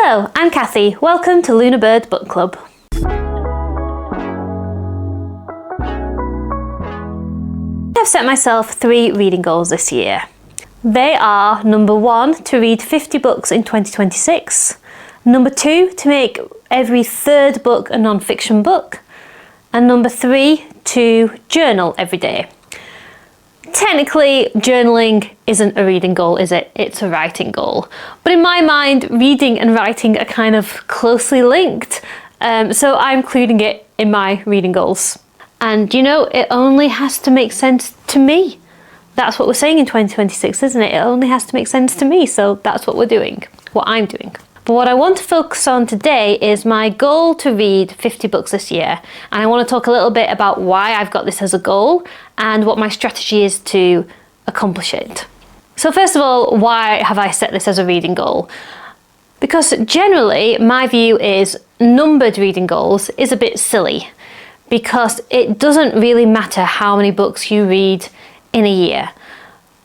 Hello, I'm Cathy. Welcome to Lunar Bird Book Club. I've set myself 3 reading goals this year. They are: number 1, to read 50 books in 2026. Number 2, to make every 3rd book a non-fiction book. And number 3, to journal every day. Technically, journaling isn't a reading goal, is it? It's a writing goal. But in my mind, reading and writing are kind of closely linked. So I'm including it in my reading goals. And you know, it only has to make sense to me. That's what we're saying in 2026, isn't it? It only has to make sense to me. So that's what we're doing, what I'm doing. But what I want to focus on today is my goal to read 50 books this year. And I want to talk a little bit about why I've got this as a goal and what my strategy is to accomplish it. So first of all, why have I set this as a reading goal? Because generally my view is numbered reading goals is a bit silly, because it doesn't really matter how many books you read in a year.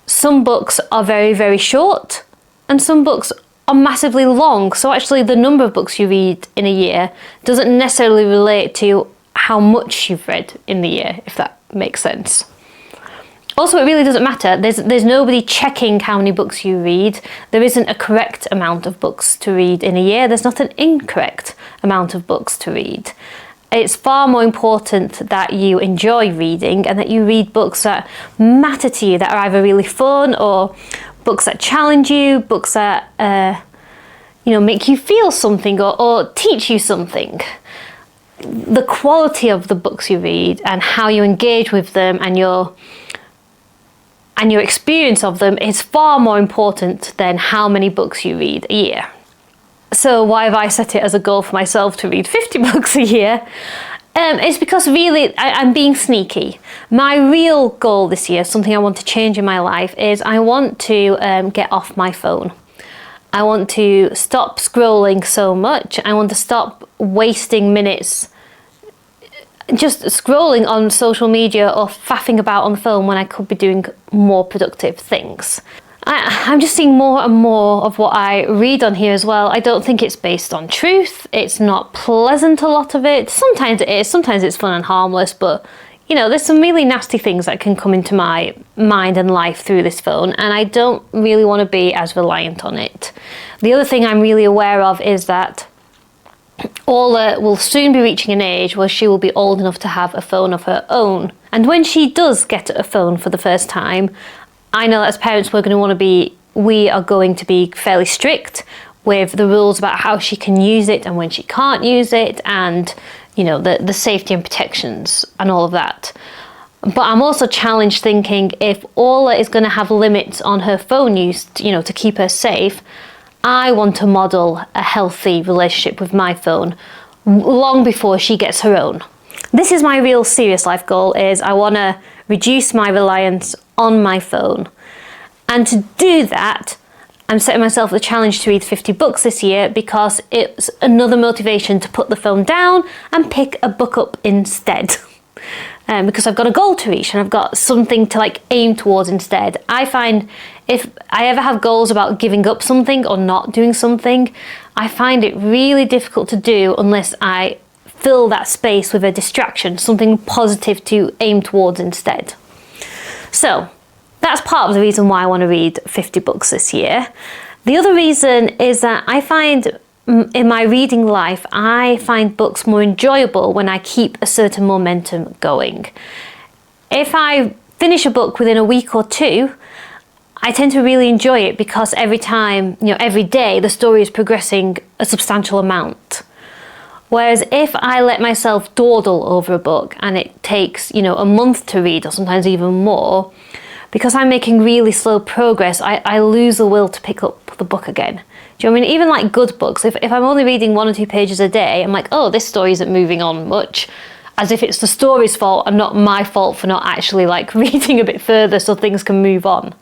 Some books are very, very short and some books are massively long. So actually the number of books you read in a year doesn't necessarily relate to how much you've read in the year, if that makes sense. Also, it really doesn't matter. There's nobody checking how many books you read. There isn't a correct amount of books to read in a year. There's not an incorrect amount of books to read. It's far more important that you enjoy reading and that you read books that matter to you, that are either really fun or books that challenge you, books that make you feel something or teach you something. The quality of the books you read and how you engage with them and your experience of them is far more important than how many books you read a year. So why have I set it as a goal for myself to read 50 books a year? It's because really I'm being sneaky. My real goal this year, something I want to change in my life, is I want to get off my phone. I want to stop scrolling so much. I want to stop wasting minutes just scrolling on social media or faffing about on the phone when I could be doing more productive things. I'm just seeing more and more of what I read on here as well. I don't think it's based on truth. It's not pleasant, a lot of it. Sometimes it is, sometimes it's fun and harmless, but you know, there's some really nasty things that can come into my mind and life through this phone, and I don't really want to be as reliant on it. The other thing I'm really aware of is that Orla will soon be reaching an age where she will be old enough to have a phone of her own. And when she does get a phone for the first time, I know that as parents we are going to be fairly strict with the rules about how she can use it and when she can't use it, and you know, the safety and protections and all of that. But I'm also challenged thinking, if Orla is going to have limits on her phone use, to keep her safe, I want to model a healthy relationship with my phone long before she gets her own. This is my real serious life goal, is I want to reduce my reliance on my phone. And to do that, I'm setting myself the challenge to read 50 books this year, because it's another motivation to put the phone down and pick a book up instead. Because I've got a goal to reach and I've got something to aim towards instead. I find if I ever have goals about giving up something or not doing something, I find it really difficult to do unless I fill that space with a distraction, something positive to aim towards instead. So that's part of the reason why I want to read 50 books this year. The other reason is that I find in my reading life, I find books more enjoyable when I keep a certain momentum going. If I finish a book within a week or 2, I tend to really enjoy it because every day the story is progressing a substantial amount. Whereas if I let myself dawdle over a book and it takes, a month to read or sometimes even more, because I'm making really slow progress, I lose the will to pick up the book again. Do you know what I mean? Even good books, if I'm only reading 1 or 2 pages a day, I'm like, oh, this story isn't moving on much. As if it's the story's fault and not my fault for not actually reading a bit further so things can move on.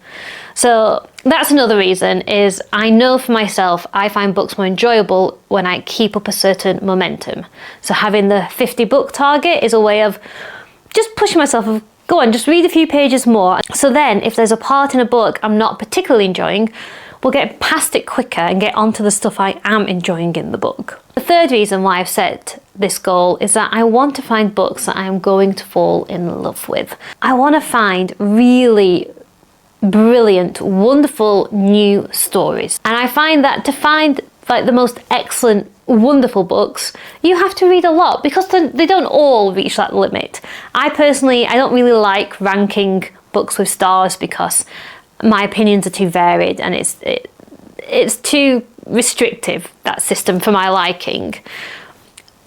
So that's another reason, is I know for myself, I find books more enjoyable when I keep up a certain momentum. So having the 50 book target is a way of just pushing myself, go on, just read a few pages more. So then if there's a part in a book I'm not particularly enjoying, will get past it quicker and get onto the stuff I am enjoying in the book. The third reason why I've set this goal is that I want to find books that I'm going to fall in love with. I want to find really brilliant, wonderful new stories. And I find that to find like the most excellent, wonderful books, you have to read a lot because they don't all reach that limit. I don't really like ranking books with stars because my opinions are too varied and it's too restrictive, that system, for my liking.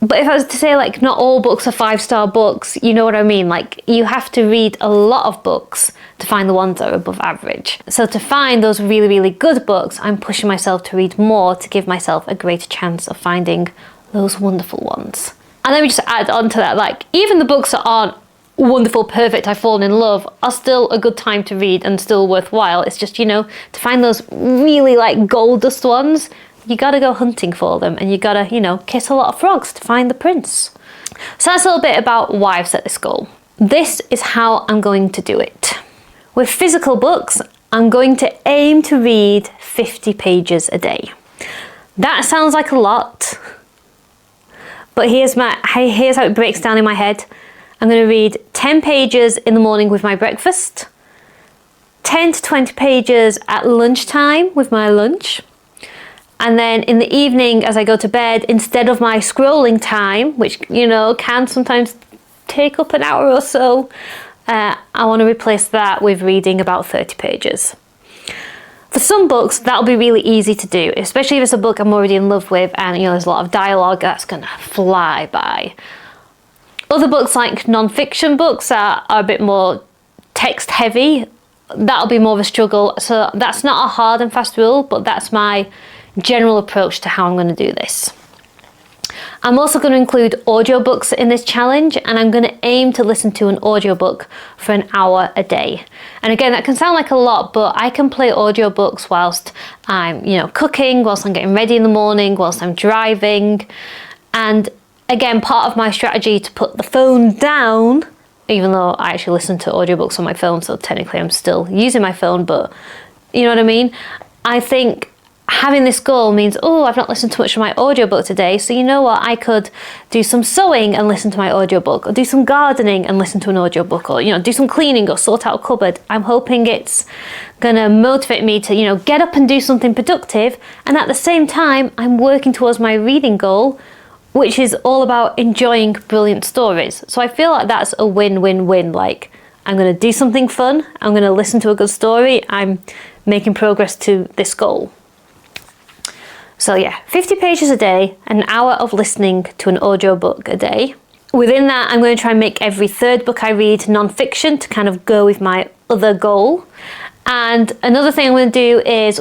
But if I was to say like not all books are 5-star books, you know what I mean? Like you have to read a lot of books to find the ones that are above average. So to find those really, really good books, I'm pushing myself to read more to give myself a greater chance of finding those wonderful ones. And let me just add on to that, like even the books that aren't wonderful, perfect, I've fallen in love are still a good time to read and still worthwhile. It's just, you know, to find those really like gold dust ones, you gotta go hunting for them and you gotta, you know, kiss a lot of frogs to find the prince. So that's a little bit about why I've set this goal. This is how I'm going to do it. With physical books, I'm going to aim to read 50 pages a day. That sounds like a lot, but here's how it breaks down in my head. I'm going to read 10 pages in the morning with my breakfast, 10 to 20 pages at lunchtime with my lunch, and then in the evening as I go to bed, instead of my scrolling time, which, you know, can sometimes take up an hour or so, I want to replace that with reading about 30 pages. For some books, that'll be really easy to do, especially if it's a book I'm already in love with and, you know, there's a lot of dialogue, that's going to fly by. Other books, like non-fiction books, are a bit more text heavy. That'll be more of a struggle. So that's not a hard and fast rule, but that's my general approach to how I'm going to do this. I'm also going to include audiobooks in this challenge, and I'm going to aim to listen to an audiobook for an hour a day. And again, that can sound like a lot, but I can play audiobooks whilst I'm, you know, cooking, whilst I'm getting ready in the morning, whilst I'm driving. And again, part of my strategy to put the phone down, even though I actually listen to audiobooks on my phone, so technically I'm still using my phone, but you know what I mean? I think having this goal means, oh, I've not listened to much of my audiobook today, so you know what, I could do some sewing and listen to my audiobook, or do some gardening and listen to an audiobook, or, you know, do some cleaning or sort out a cupboard. I'm hoping it's gonna motivate me to, you know, get up and do something productive, and at the same time, I'm working towards my reading goal, which is all about enjoying brilliant stories. So I feel like that's a win-win-win. Like, I'm gonna do something fun, I'm gonna listen to a good story, I'm making progress to this goal. So yeah, 50 pages a day, an hour of listening to an audiobook a day. Within that, I'm going to try and make every third book I read non-fiction to kind of go with my other goal. And another thing I'm going to do is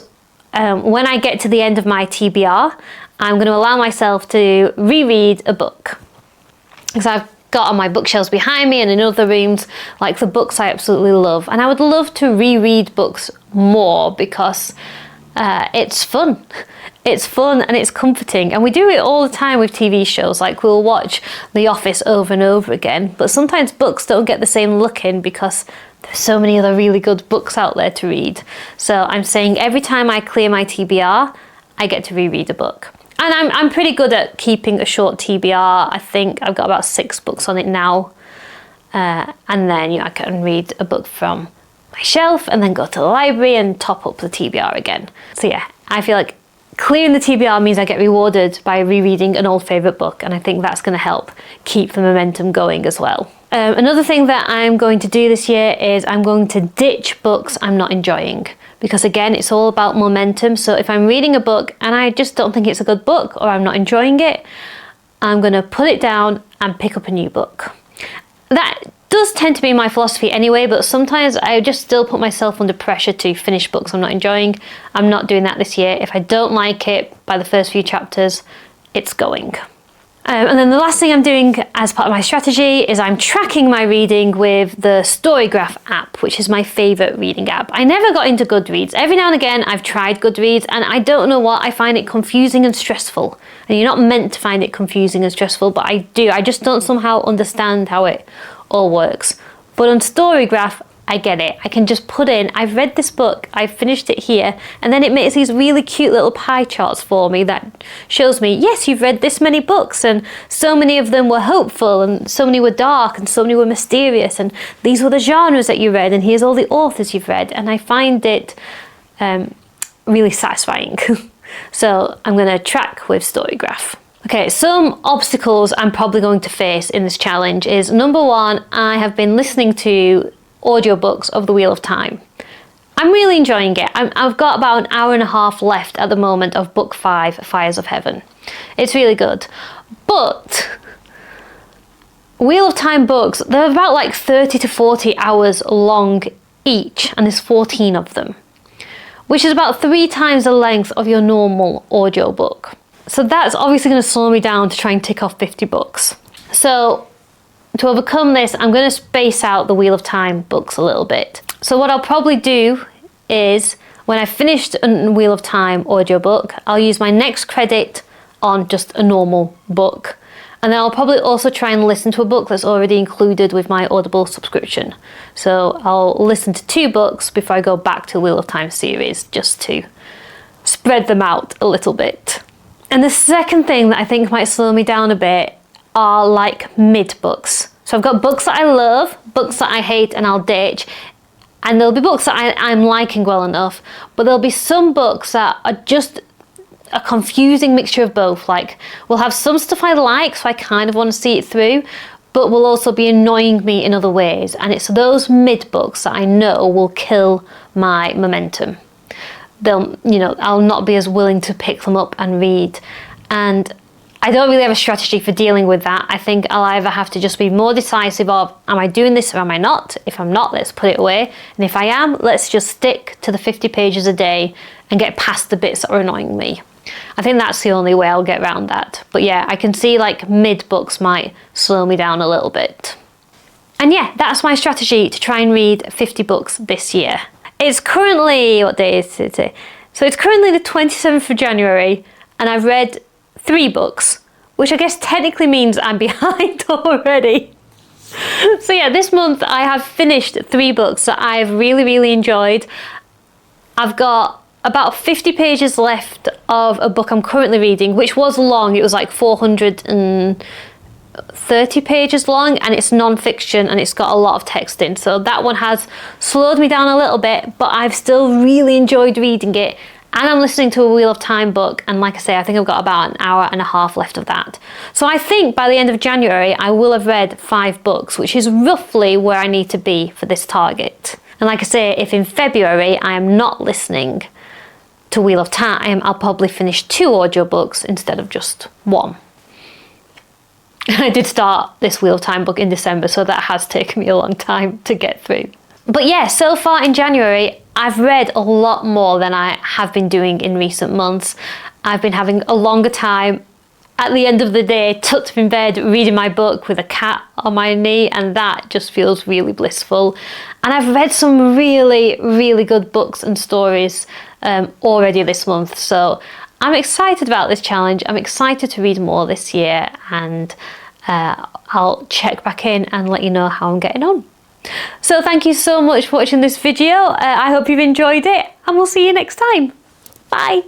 when I get to the end of my TBR, I'm going to allow myself to reread a book. Because I've got on my bookshelves behind me and in other rooms, like the books I absolutely love. And I would love to reread books more because it's fun. It's fun and it's comforting, and we do it all the time with TV shows. Like, we'll watch The Office over and over again, but sometimes books don't get the same look in because there's so many other really good books out there to read. So I'm saying every time I clear my TBR, I get to reread a book. And I'm pretty good at keeping a short TBR. I think I've got about 6 books on it now. And then, you know, I can read a book from my shelf and then go to the library and top up the TBR again. So yeah, I feel like clearing the TBR means I get rewarded by rereading an old favourite book, and I think that's going to help keep the momentum going as well. Another thing that I'm going to do this year is I'm going to ditch books I'm not enjoying, because again, it's all about momentum. So if I'm reading a book and I just don't think it's a good book or I'm not enjoying it, I'm going to put it down and pick up a new book. That does tend to be my philosophy anyway, but sometimes I just still put myself under pressure to finish books I'm not enjoying. I'm not doing that this year. If I don't like it by the first few chapters, it's going. And then the last thing I'm doing as part of my strategy is I'm tracking my reading with the Storygraph app, which is my favourite reading app. I never got into Goodreads. Every now and again I've tried Goodreads and I don't know what, I find it confusing and stressful. And you're not meant to find it confusing and stressful, but I do. I just don't somehow understand how it all works. But on Storygraph, I get it. I can just put in, I've read this book, I've finished it here, and then it makes these really cute little pie charts for me that shows me, yes, you've read this many books, and so many of them were hopeful, and so many were dark, and so many were mysterious, and these were the genres that you read, and here's all the authors you've read, and I find it really satisfying. So I'm going to track with Storygraph. Okay, some obstacles I'm probably going to face in this challenge is, number one, I have been listening to audiobooks of The Wheel of Time. I'm really enjoying it. I've got about an hour and a half left at the moment of book 5, Fires of Heaven. It's really good. But Wheel of Time books, they're about like 30 to 40 hours long each, and there's 14 of them, which is about 3 times the length of your normal audiobook. So that's obviously going to slow me down to try and tick off 50 books. So to overcome this, I'm going to space out the Wheel of Time books a little bit. So what I'll probably do is, when I've finished a Wheel of Time audiobook, I'll use my next credit on just a normal book. And then I'll probably also try and listen to a book that's already included with my Audible subscription. So I'll listen to 2 books before I go back to the Wheel of Time series, just to spread them out a little bit. And the second thing that I think might slow me down a bit are like mid books. So I've got books that I love, books that I hate and I'll ditch, and there'll be books that I'm liking well enough, but there'll be some books that are just a confusing mixture of both. Like, we'll have some stuff I like, so I kind of want to see it through, but will also be annoying me in other ways. And it's those mid books that I know will kill my momentum. I'll not be as willing to pick them up and read. And I don't really have a strategy for dealing with that. I think I'll either have to just be more decisive of, am I doing this or am I not? If I'm not, let's put it away. And if I am, let's just stick to the 50 pages a day and get past the bits that are annoying me. I think that's the only way I'll get around that. But yeah, I can see like mid books might slow me down a little bit. And yeah, that's my strategy to try and read 50 books this year. It's currently, what day is it? So it's currently the 27th of January, and I've read 3 books, which I guess technically means I'm behind already. So yeah, this month I have finished 3 books that I've really, really enjoyed. I've got about 50 pages left of a book I'm currently reading, which was long. It was like 430 pages long, and it's non-fiction and it's got a lot of text in. So that one has slowed me down a little bit, but I've still really enjoyed reading it. And I'm listening to a Wheel of Time book, and like I say, I think I've got about an hour and a half left of that. So I think by the end of January, I will have read 5 books, which is roughly where I need to be for this target. And like I say, if in February I am not listening to Wheel of Time, I'll probably finish 2 audiobooks instead of just 1. I did start this Wheel of Time book in December, so that has taken me a long time to get through. But yeah, so far in January, I've read a lot more than I have been doing in recent months. I've been having a longer time at the end of the day, tucked up in bed, reading my book with a cat on my knee, and that just feels really blissful. And I've read some really, really good books and stories already this month. So I'm excited about this challenge. I'm excited to read more this year, and I'll check back in and let you know how I'm getting on. So thank you so much for watching this video. I hope you've enjoyed it, and we'll see you next time. Bye.